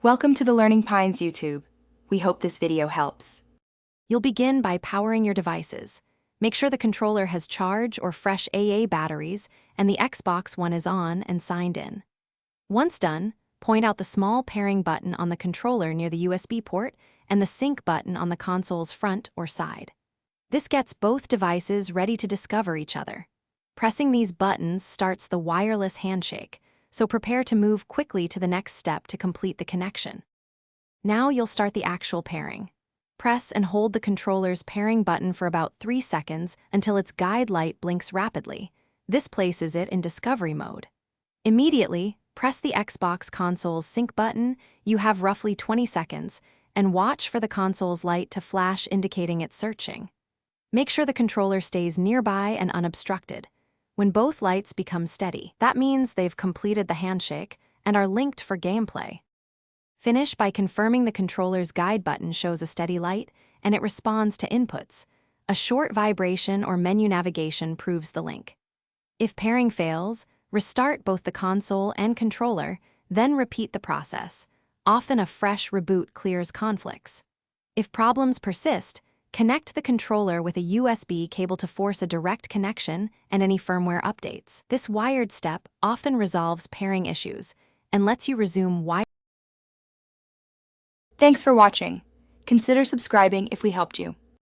Welcome to the Learning Pines YouTube. We hope this video helps. You'll begin by powering your devices. Make sure the controller has charge or fresh AA batteries and the Xbox One is on and signed in. Once done, point out the small pairing button on the controller near the USB port and the sync button on the console's front or side. This gets both devices ready to discover each other. Pressing these buttons starts the wireless handshake, so prepare to move quickly to the next step to complete the connection. Now you'll start the actual pairing. Press and hold the controller's pairing button for about 3 seconds until its guide light blinks rapidly. This places it in discovery mode. Immediately, press the Xbox console's sync button. You have roughly 20 seconds, and watch for the console's light to flash indicating it's searching. Make sure the controller stays nearby and unobstructed. When both lights become steady, that means they've completed the handshake and are linked for gameplay. Finish by confirming the controller's guide button shows a steady light and it responds to inputs. A short vibration or menu navigation proves the link. If pairing fails, restart both the console and controller, then repeat the process. Often a fresh reboot clears conflicts. If problems persist, connect the controller with a USB cable to force a direct connection and any firmware updates. This wired step often resolves pairing issues and lets you resume Thanks for watching. Consider subscribing if we helped you.